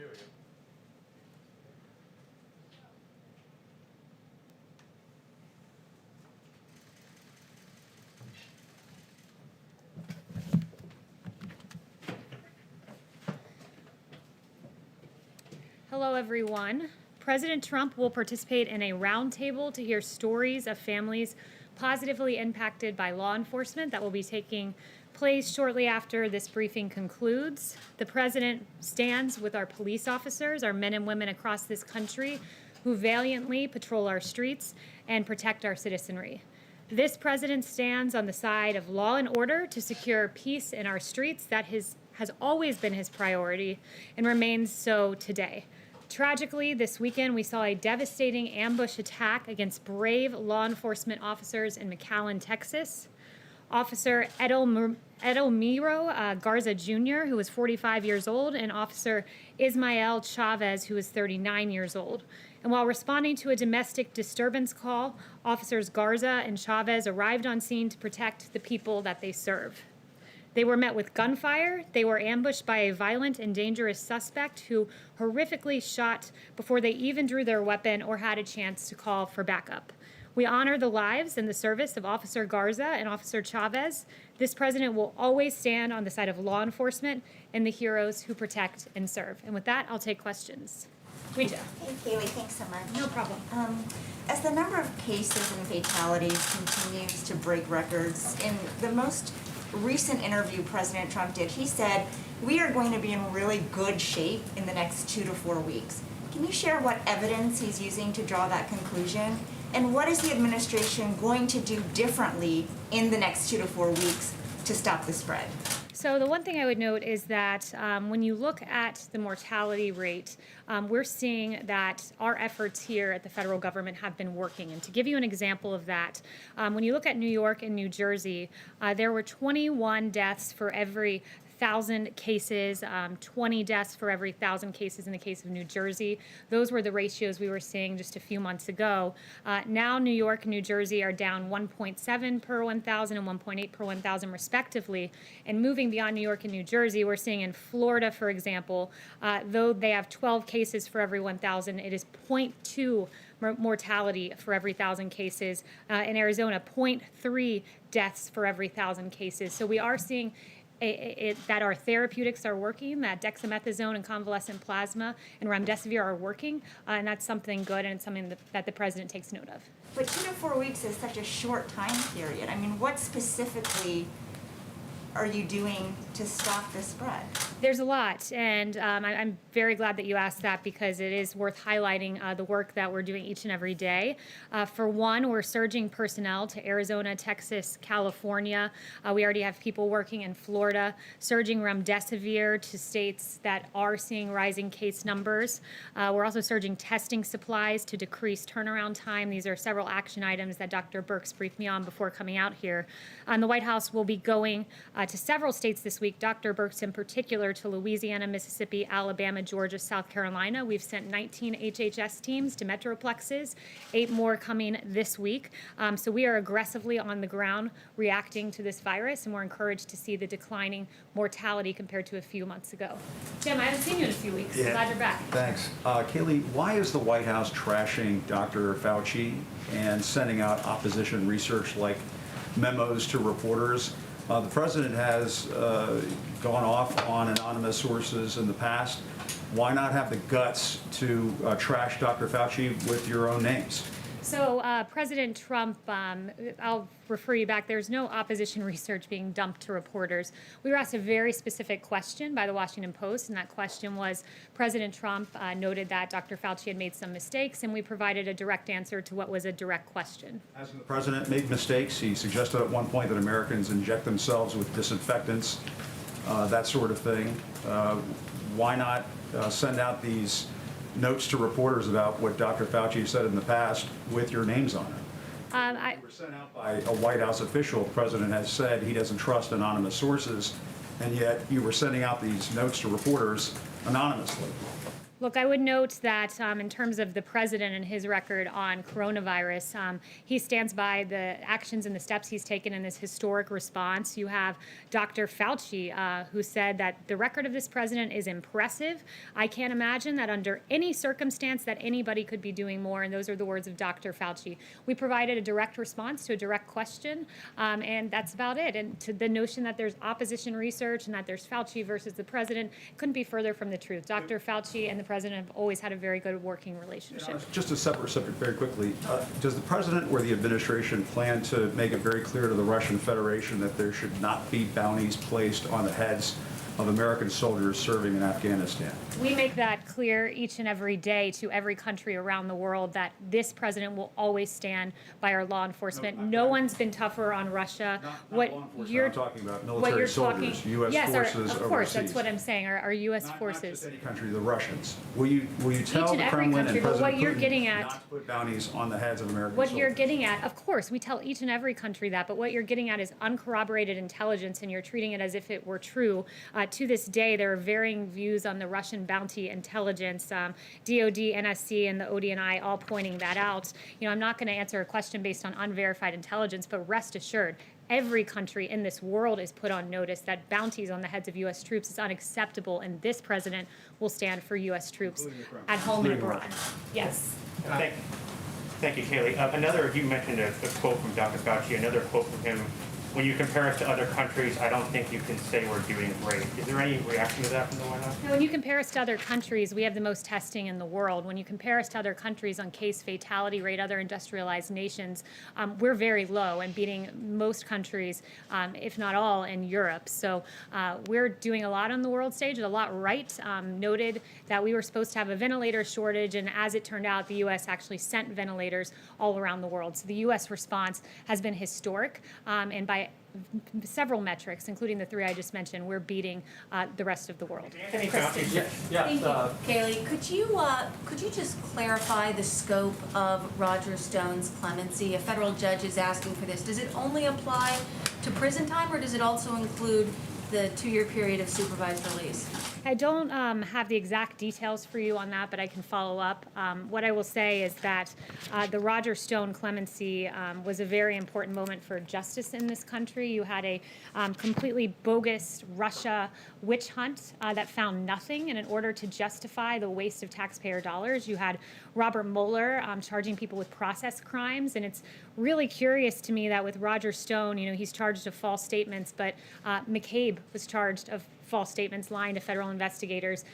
Here we go. Hello, everyone. President Trump will participate in a roundtable to hear stories of families positively impacted by law enforcement that will be taking place shortly after this briefing concludes. The president stands with our police officers, our men and women across this country who valiantly patrol our streets and protect our citizenry. This president stands on the side of law and order to secure peace in our streets. That has always been his priority and remains so today. Tragically, this weekend we saw a devastating ambush attack against brave law enforcement officers in McAllen, Texas. Officer Edelmiro Garza Jr., who was 45 years old, and Officer Ismael Chavez, who was 39 years old. And while responding to a domestic disturbance call, Officers Garza and Chavez arrived on scene to protect the people that they serve. They were met with gunfire. They were ambushed by a violent and dangerous suspect who horrifically shot before they even drew their weapon or had a chance to call for backup. We honor the lives and the service of Officer Garza and Officer Chavez. This president will always stand on the side of law enforcement and the heroes who protect and serve. And with that, I'll take questions. Rita. Hey, Kayleigh, thanks so much. No problem. As the number of cases and fatalities continues to break records, in the most recent interview President Trump did, he said, we are going to be in really good shape in the next 2 to 4 weeks. Can you share what evidence he's using to draw that conclusion? And what is the administration going to do differently in the next 2 to 4 weeks to stop the spread? So the one thing I would note is that when you look at the mortality rate, we're seeing that our efforts here at the federal government have been working. And to give you an example of that, when you look at New York and New Jersey, there were 21 deaths for every 1,000 cases, 20 deaths for every 1,000 cases in the case of New Jersey. Those were the ratios we were seeing just a few months ago. Now New York and New Jersey are down 1.7 per 1,000 and 1.8 per 1,000 respectively. And moving beyond New York and New Jersey, we're seeing in Florida, for example, though they have 12 cases for every 1,000, it is 0.2 mortality for every 1,000 cases. In Arizona, 0.3 deaths for every 1,000 cases. So we are seeing that our therapeutics are working, that dexamethasone and convalescent plasma and remdesivir are working, and that's something good, and it's something that the president takes note of. But 2 to 4 weeks is such a short time period. I mean, what specifically are you doing to stop the spread? There's a lot, and I'm very glad that you asked that because it is worth highlighting the work that we're doing each and every day. For one, we're surging personnel to Arizona, Texas, California. We already have people working in Florida, surging remdesivir to states that are seeing rising case numbers. We're also surging testing supplies to decrease turnaround time. These are several action items that Dr. Birx briefed me on before coming out here. The White House will be going to several states this week, Dr. Birx in particular, to Louisiana, Mississippi, Alabama, Georgia, South Carolina. We've sent 19 HHS teams to metroplexes, 8 more coming this week. So we are aggressively on the ground reacting to this virus, and we're encouraged to see the declining mortality compared to a few months ago. Jim, I haven't seen you in a few weeks. Yeah. Glad you're back. Thanks. Kayleigh, why is the White House trashing Dr. Fauci and sending out opposition research like memos to reporters? The president has gone off on anonymous sources in the past. Why not have the guts to trash Dr. Fauci with your own names? So President Trump, I'll refer you back, there's no opposition research being dumped to reporters. We were asked a very specific question by the Washington Post, and that question was, President Trump noted that Dr. Fauci had made some mistakes, and we provided a direct answer to what was a direct question. Hasn't the president made mistakes? He suggested at one point that Americans inject themselves with disinfectants, that sort of thing. Why not send out these notes to reporters about what Dr. Fauci said in the past with your names on it? They were sent out by a White House official. The president has said he doesn't trust anonymous sources, and yet you were sending out these notes to reporters anonymously. Look, I would note that in terms of the president and his record on coronavirus, he stands by the actions and the steps he's taken in this historic response. You have Dr. Fauci, who said that the record of this president is impressive. I can't imagine that under any circumstance that anybody could be doing more, and those are the words of Dr. Fauci. We provided a direct response to a direct question, and that's about it. And to the notion that there's opposition research and that there's Fauci versus the president couldn't be further from the truth. Dr. Fauci and the president have always had a very good working relationship. Just a separate subject very quickly. Does the president or the administration plan to make it very clear to the Russian Federation that there should not be bounties placed on the heads of American soldiers serving in Afghanistan? We make that clear each and every day to every country around the world that this president will always stand by our law enforcement. No one's been tougher on Russia. Not law enforcement. I'm talking about military soldiers, U.S. yes, forces of course, overseas. that's what I'm saying. Our U.S. Not forces. just any country, the Russians. Will you tell and the every Kremlin country, and but what President you're Putin getting at- not to put bounties on the heads of American What soldiers? you're getting at, of course, we tell each and every country that, but what you're getting at is uncorroborated intelligence, and you're treating it as if it were true. To this day, there are varying views on the Russian bounty intelligence. DOD, NSC, and the ODNI all pointing that out. You know, I'm not going to answer a question based on unverified intelligence, but rest assured, every country in this world is put on notice that bounties on the heads of U.S. troops is unacceptable, and this president will stand for U.S. troops at home and abroad. Yes. Thank you, Kayleigh. You mentioned a quote from Dr. Fauci, another quote from him. When you compare us to other countries, I don't think you can say we're doing great. Is there any reaction to that from the White House? When you compare us to other countries, we have the most testing in the world. When you compare us to other countries on case fatality rate, other industrialized nations, we're very low and beating most countries, if not all, in Europe. So we're doing a lot on the world stage, a lot right. Noted that we were supposed to have a ventilator shortage, and as it turned out, the U.S. actually sent ventilators all around the world. So the U.S. response has been historic, and by several metrics, including the three I just mentioned, we're beating the rest of the world. Anthony Fauci. Thank you, Kayleigh. Could you just clarify the scope of Roger Stone's clemency? A federal judge is asking for this. Does it only apply to prison time, or does it also include the 2-year period of supervised release? I don't have the exact details for you on that, but I can follow up. What I will say is that the Roger Stone clemency was a very important moment for justice in this country. You had a completely bogus Russia witch hunt that found nothing, and in order to justify the waste of taxpayer dollars, you had Robert Mueller charging people with process crimes, and it's really curious to me that with Roger Stone, you know, he's charged of false statements, but McCabe was charged of false statements, lying to federal investigators.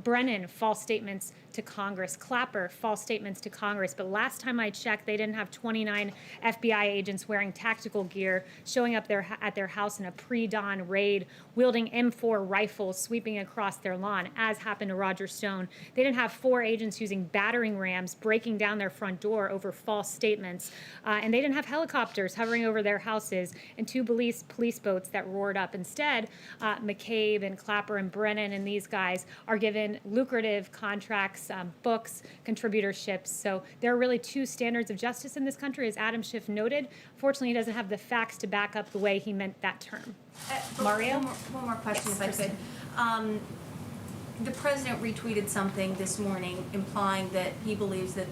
Brennan, false statements to Congress. Clapper, false statements to Congress. But last time I checked, they didn't have 29 FBI agents wearing tactical gear, showing up at their house in a pre-dawn raid, wielding M4 rifles, sweeping across their lawn, as happened to Roger Stone. They didn't have 4 agents using battering rams, breaking down their front door over false statements. And they didn't have helicopters hovering over their houses and 2 police boats that roared up. Instead, McCabe and Clapper and Brennan and these guys are given lucrative contracts, books, contributorships. So there are really 2 standards of justice in this country, as Adam Schiff noted. Fortunately, he doesn't have the facts to back up the way he meant that term. Mario? One more question, Yes, if I could. The president retweeted something this morning implying that he believes that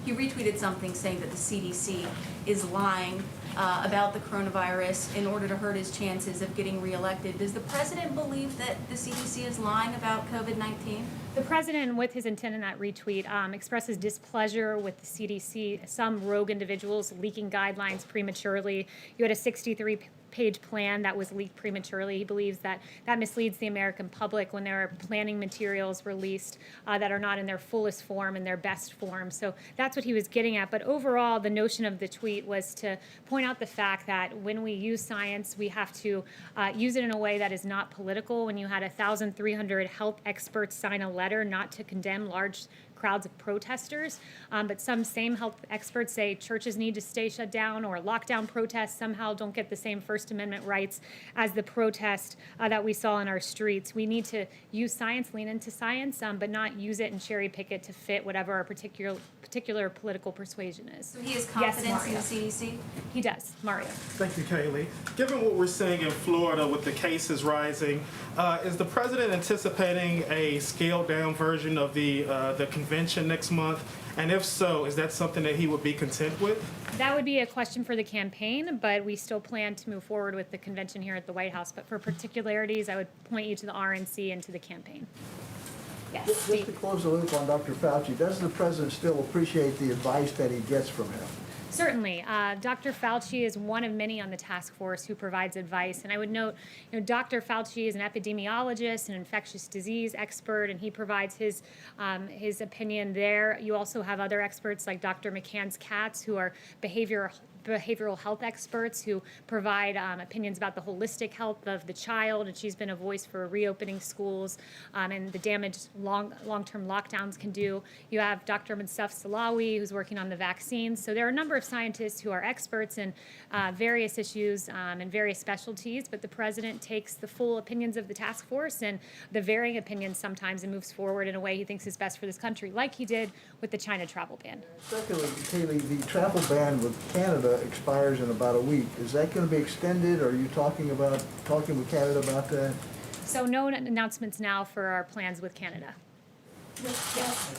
he retweeted something saying that the CDC is lying about the coronavirus in order to hurt his chances of getting reelected. Does the president believe that the CDC is lying about COVID-19? The president, with his intent in that retweet, expresses displeasure with the CDC, some rogue individuals leaking guidelines prematurely. You had a 63-page plan that was leaked prematurely. He believes that that misleads the American public when there are planning materials released that are not in their fullest form and their best form. So that's what he was getting at. But overall, the notion of the tweet was to point out the fact that when we use science, we have to use it in a way that is not political. When you had 1,300 health experts sign a letter not to condemn large crowds of protesters. But some same health experts say churches need to stay shut down, or lockdown protests somehow don't get the same First Amendment rights as the protest that we saw in our streets. We need to use science, lean into science, but not use it and cherry pick it to fit whatever our particular political persuasion is. So he has Yes, confidence in the Mario. CDC? He does, Mario. Thank you, Kayleigh. Given what we're seeing in Florida with the cases rising, is the president anticipating a scaled-down version of the convention next month? And if so, is that something that he would be content with? That would be a question for the campaign, but we still plan to move forward with the convention here at the White House. But for particularities, I would point you to the RNC and to the campaign. Yes, Just to Steve. close the loop on Dr. Fauci, does the president still appreciate the advice that he gets from him? Certainly. Dr. Fauci is one of many on the task force who provides advice. And I would note, Dr. Fauci is an epidemiologist, an infectious disease expert, and he provides his opinion there. You also have other experts like Dr. McCann's Katz, who are behavioral health experts who provide opinions about the holistic health of the child, and she's been a voice for reopening schools and the damage long-term lockdowns can do. You have Dr. Mustafa Salawi, who's working on the vaccines. So there are a number of scientists who are experts in various issues and various specialties, but the president takes the full opinions of the task force and the varying opinions sometimes and moves forward in a way he thinks is best for this country, like he did with the China travel ban. Secondly, Kayleigh, the travel ban with Canada expires in about a week. Is that going to be extended? Or are you talking with Canada about that? So no announcements now for our plans with Canada.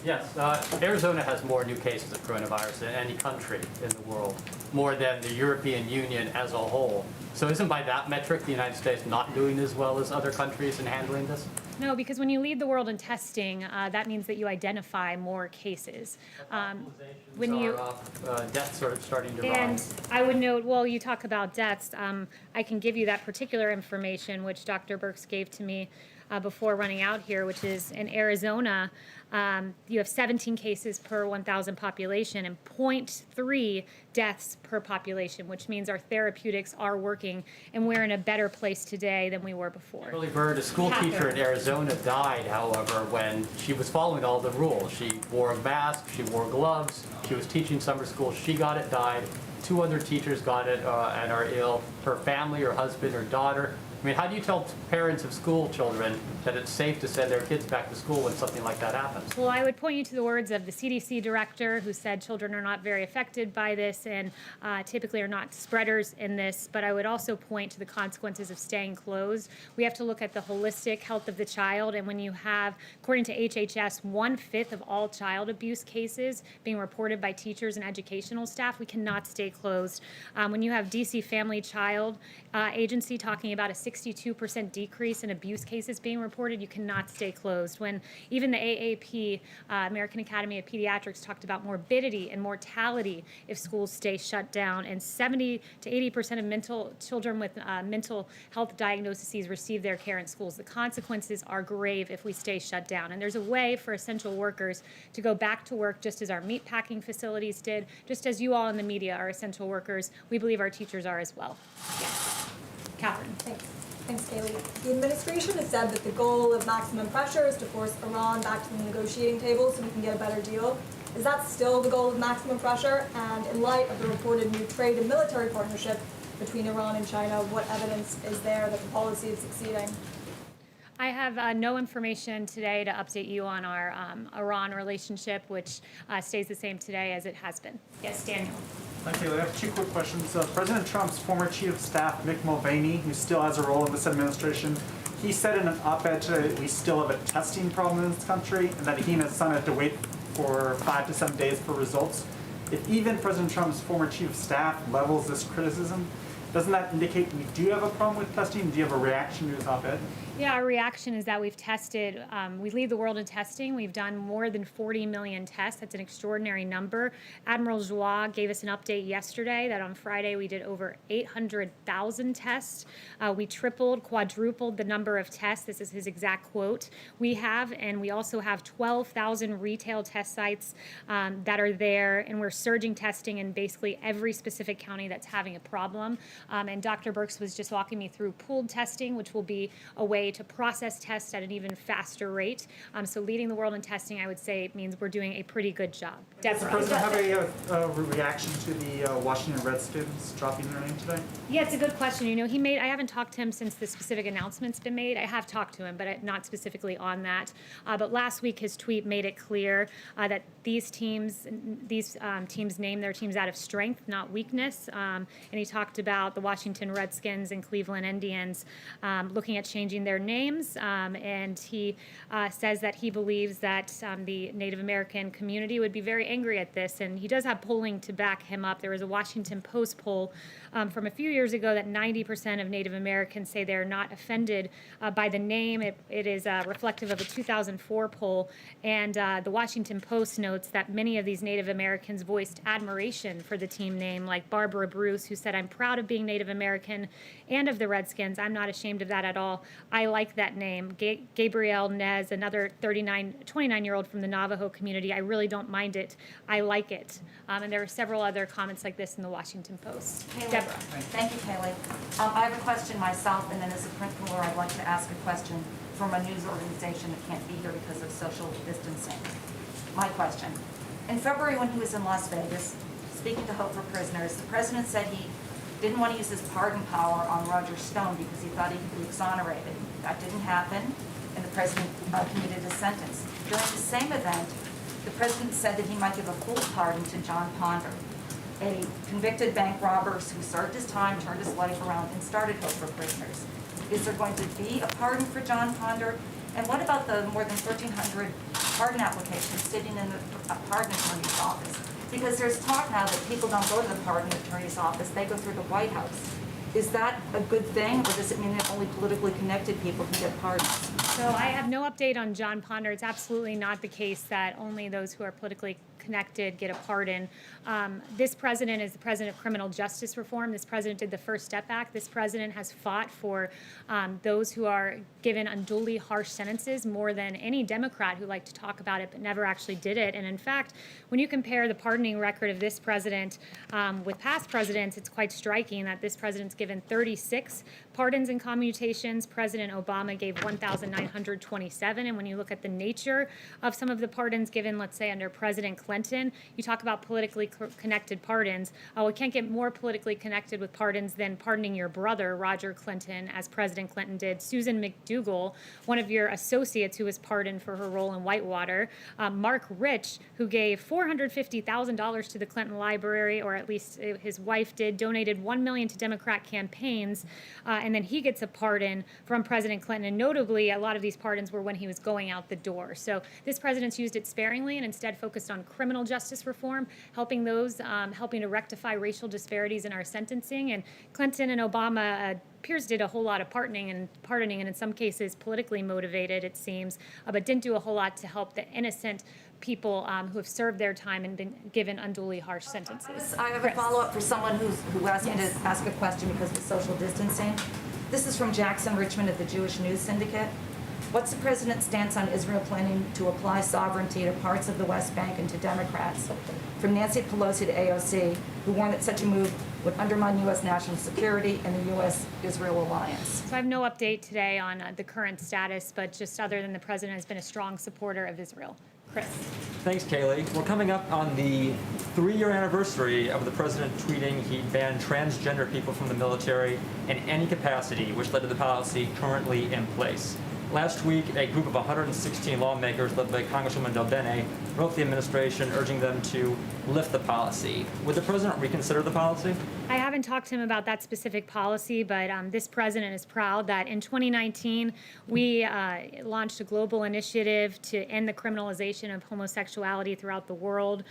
Yes, Arizona has more new cases of coronavirus than any country in the world, more than the European Union as a whole. So isn't by that metric the United States not doing as well as other countries in handling this? No, because when you lead the world in testing, that means that you identify more cases. Deaths sort of starting to And rise. I would note, well, you talk about deaths. I can give you that particular information, which Dr. Birx gave to me before running out here, which is in Arizona, you have 17 cases per 1,000 population and 0.3 deaths per population, which means our therapeutics are working, and we're in a better place today than we were before. Shirley Bird, a school teacher in Arizona, died, however, when she was following all the rules. She wore a mask, she wore gloves, she was teaching summer school, she got it, died. 2 other teachers got it and are ill. Her family, her husband, her daughter. I mean, how do you tell parents of school children that it's safe to send their kids back to school when something like that happens? Well, I would point you to the words of the CDC director, who said children are not very affected by this and typically are not spreaders in this. But I would also point to the consequences of staying closed. We have to look at the holistic health of the child. And when you have, according to HHS, 1/5 of all child abuse cases being reported by teachers and educational staff, we cannot stay closed. When you have DC Family Child Agency talking about a 62% decrease in abuse cases being reported, you cannot stay closed. When even the AAP, American Academy of Pediatrics, talked about morbidity and mortality if schools stay shut down, and 70 to 80% of children with mental health diagnoses receive their care in schools. The consequences are grave if we stay shut down. And there's a way for essential workers to go back to work just as our meatpacking facilities did, just as you all in the media are essential workers. We believe our teachers are as well. Yes. Catherine. Thanks, Kayleigh. The administration has said that the goal of maximum pressure is to force Iran back to the negotiating table so we can get a better deal. Is that still the goal of maximum pressure? And in light of the reported new trade and military partnership between Iran and China, what evidence is there that the policy is succeeding? I have no information today to update you on our Iran relationship, which stays the same today as it has been. Yes, Daniel. Thank you. I have 2 quick questions. President Trump's former chief of staff, Mick Mulvaney, who still has a role in this administration, he said in an op-ed today that we still have a testing problem in this country and that he and his son have to wait for 5 to 7 days for results. If even President Trump's former chief of staff levels this criticism, doesn't that indicate we do have a problem with testing? Do you have a reaction to his op-ed? Yeah, our reaction is that we've tested, we lead the world in testing. We've done more than 40 million tests. That's an extraordinary number. Admiral Joie gave us an update yesterday that on Friday we did over 800,000 tests. We tripled, quadrupled the number of tests. This is his exact quote. We also have 12,000 retail test sites that are there, and we're surging testing in basically every specific county that's having a problem. And Dr. Birx was just walking me through pooled testing, which will be a way way to process tests at an even faster rate. So leading the world in testing, I would say, means we're doing a pretty good job. Does the Deborah. president have a reaction to the Washington Redskins dropping their name today? Yeah, it's a good question. You know, I haven't talked to him since the specific announcement's been made. I have talked to him, but not specifically on that. But last week, his tweet made it clear that these teams name their teams out of strength, not weakness. And he talked about the Washington Redskins and Cleveland Indians looking at changing their names. And he says that he believes that the Native American community would be very angry at this. And he does have polling to back him up. There was a Washington Post poll from a few years ago that 90% of Native Americans say they're not offended by the name. It is reflective of a 2004 poll. And the Washington Post notes that many of these Native Americans voiced admiration for the team name, like Barbara Bruce, who said, "I'm proud of being Native American and of the Redskins. I'm not ashamed of that at all. I like that name." Gabrielle Nez, another 29-year-old from the Navajo community, "I really don't mind it. I like it." And there are several other comments like this in the Washington Post. Kayleigh. Deborah. Thank you, Kayleigh. I have a question myself, and then as a principal, I'd like to ask a question from a news organization that can't be here because of social distancing. My question. In February, when he was in Las Vegas, speaking to Hope for Prisoners, the president said he didn't want to use his pardon power on Roger Stone because he thought he could be exonerated. That didn't happen, and the president commuted a sentence. During the same event, the president said that he might give a full pardon to John Ponder, a convicted bank robber who served his time, turned his life around, and started Hope for Prisoners. Is there going to be a pardon for John Ponder? And what about the more than 1,300 pardon applications sitting in the pardon attorney's office? Because there's talk now that people don't go to the pardon attorney's office, they go through the White House. Is that a good thing, or does it mean that only politically connected people can get pardons? So I have no update on John Ponder. It's absolutely not the case that only those who are politically connected get a pardon. This president is the president of criminal justice reform. This president did the First Step Act. This president has fought for those who are given unduly harsh sentences more than any Democrat who liked to talk about it but never actually did it. And in fact, when you compare the pardoning record of this president with past presidents, it's quite striking that this president's given 36 pardons and commutations. President Obama gave 1,927. And when you look at the nature of some of the pardons given, let's say under President Clinton, you talk about politically connected pardons. We can't get more politically connected with pardons than pardoning your brother, Roger Clinton, as President Clinton did. Susan McDougal, one of your associates who was pardoned for her role in Whitewater. Mark Rich, who gave $450,000 to the Clinton Library, or at least his wife did, donated $1 million to Democrat campaigns, and then he gets a pardon from President Clinton. And notably, a lot of these pardons were when he was going out the door. So this president's used it sparingly and instead focused on criminal justice reform, helping to rectify racial disparities in our sentencing. And Clinton and Obama appears did a whole lot of pardoning, and in some cases politically motivated, it seems, but didn't do a whole lot to help the innocent people who have served their time and been given unduly harsh sentences. I have Chris. a follow-up for someone who asked me to ask a question because of social distancing. This is from Jackson Richmond at the Jewish News Syndicate. What's the president's stance on Israel planning to apply sovereignty to parts of the West Bank and to Democrats? From Nancy Pelosi to AOC, who warned that such a move would undermine U.S. national security and the U.S.-Israel alliance. So I have no update today on the current status, but just other than the president has been a strong supporter of Israel. Chris. Thanks, Kayleigh. We're coming up on the 3-year anniversary of the president tweeting he banned transgender people from the military in any capacity, which led to the policy currently in place. Last week, a group of 116 lawmakers led by Congresswoman Del Bene wrote the administration urging them to lift the policy. Would the president reconsider the policy? I haven't talked to him about that specific policy, but this president is proud that in 2019, we launched a global initiative to end the criminalization of homosexuality throughout the world.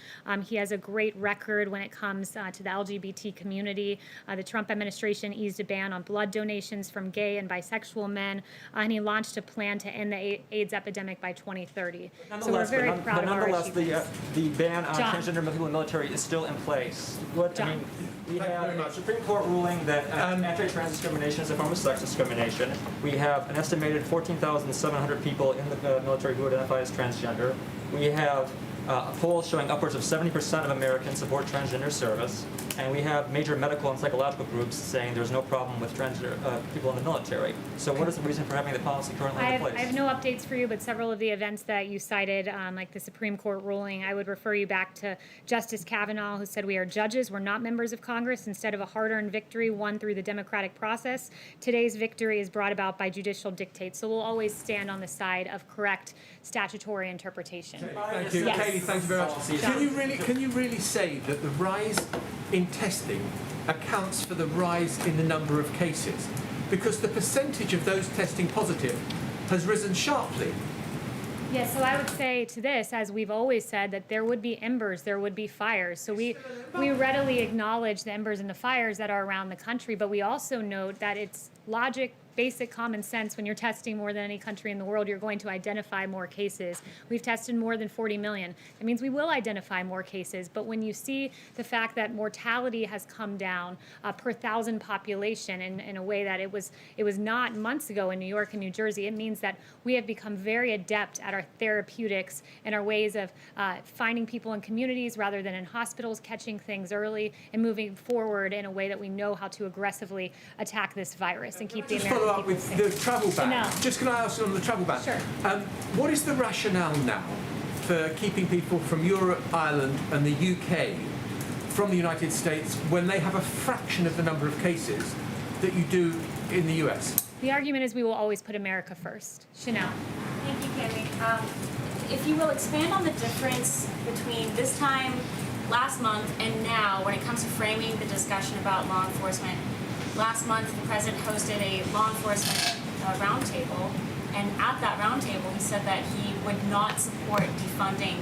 He has a great record when it comes to the LGBT community. The Trump administration eased a ban on blood donations from gay and bisexual men, and he launched a plan to end the AIDS epidemic by 2030. So we're very proud of our achievements. The ban on John. transgender people in the military is still in place. John. We have a Supreme Court ruling that anti-trans discrimination is a form of sex discrimination. We have an estimated 14,700 people in the military who identify as transgender. We have a poll showing upwards of 70% of Americans support transgender service, and we have major medical and psychological groups saying there's no problem with transgender people in the military. So what is the reason for having the policy currently in place? I have no updates for you, but several of the events that you cited, like the Supreme Court ruling, I would refer you back to Justice Kavanaugh, who said we are judges, we're not members of Congress. Instead of a hard-earned victory won through the democratic process, today's victory is brought about by judicial dictates. So we'll always stand on the side of correct statutory interpretation. Thank you. Yes. Kayleigh, thank you very much. Can you really say that the rise in testing accounts for the rise in the number of cases? Because the percentage of those testing positive has risen sharply. Yeah, so I would say to this, as we've always said, that there would be embers, there would be fires. So we readily acknowledge the embers and the fires that are around the country, but we also note that it's logic, basic common sense. When you're testing more than any country in the world, you're going to identify more cases. We've tested more than 40 million. That means we will identify more cases. But when you see the fact that mortality has come down per 1,000 population in a way that it was not months ago in New York and New Jersey, it means that we have become very adept at our therapeutics and our ways of finding people in communities rather than in hospitals, catching things early, and moving forward in a way that we know how to aggressively attack this virus and keep the American Follow up with the travel ban. No. Just can I ask you on the travel ban? Sure. What is the rationale now for keeping people from Europe, Ireland and the UK from the United States when they have a fraction of the number of cases that you do in the US? The argument is we will always put America first. Chanel. Thank you, Kayleigh. If you will expand on the difference between this time last month and now when it comes to framing the discussion about law enforcement. Last month, the president hosted a law enforcement roundtable, and at that roundtable, he said that he would not support defunding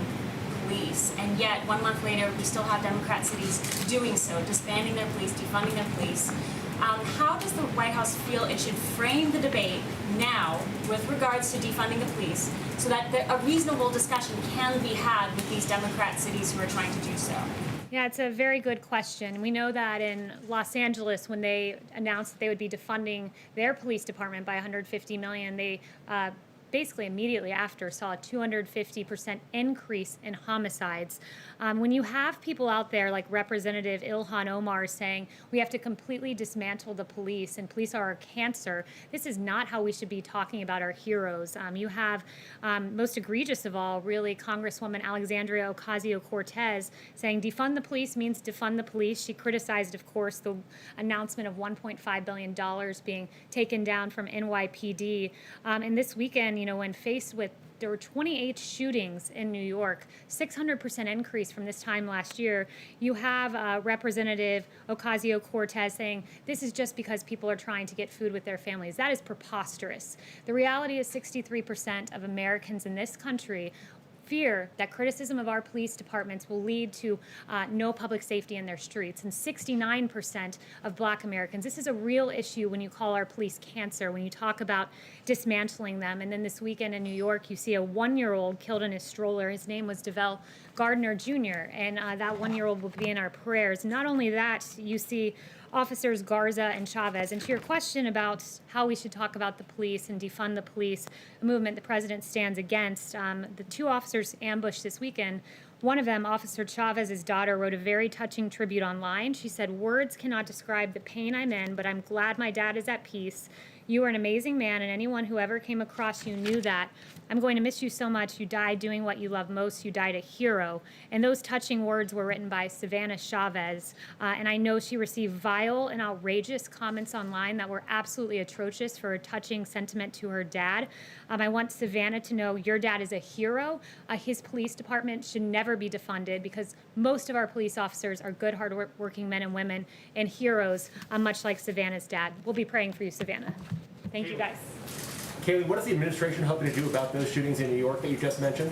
police. And yet, 1 month later, we still have Democrat cities doing so, disbanding their police, defunding their police. How does the White House feel it should frame the debate now with regards to defunding the police so that a reasonable discussion can be had with these Democrat cities who are trying to do so? Yeah, it's a very good question. We know that in Los Angeles, when they announced that they would be defunding their police department by $150 million, they basically immediately after saw a 250% increase in homicides. When you have people out there like Representative Ilhan Omar saying we have to completely dismantle the police and police are a cancer, this is not how we should be talking about our heroes. You have, most egregious of all, really, Congresswoman Alexandria Ocasio-Cortez saying defund the police means defund the police. She criticized, of course, the announcement of $1.5 billion being taken down from NYPD. And this weekend, when faced with, there were 28 shootings in New York, 600% increase from this time last year. You have Representative Ocasio-Cortez saying this is just because people are trying to get food with their families. That is preposterous. The reality is 63% of Americans in this country fear that criticism of our police departments will lead to no public safety in their streets. And 69% of Black Americans, this is a real issue when you call our police cancer, when you talk about dismantling them. And then this weekend in New York, you see a 1-year-old killed in his stroller. His name was DeVell Gardner Jr., and that 1-year-old will be in our prayers. Not only that, you see Officers Garza and Chavez. And to your question about how we should talk about the police and defund the police, a movement the president stands against, the two officers ambushed this weekend. One of them, Officer Chavez's daughter, wrote a very touching tribute online. She said, "Words cannot describe the pain I'm in, but I'm glad my dad is at peace. You are an amazing man, and anyone who ever came across you knew that. I'm going to miss you so much. You died doing what you love most. You died a hero." And those touching words were written by Savannah Chavez. And I know she received vile and outrageous comments online that were absolutely atrocious for a touching sentiment to her dad. I want Savannah to know your dad is a hero. His police department should never be defunded because most of our police officers are good, hard-working men and women and heroes, much like Savannah's dad. We'll be praying for you, Savannah. Thank you, guys. Kayleigh, what is the administration hoping to do about those shootings in New York that you just mentioned?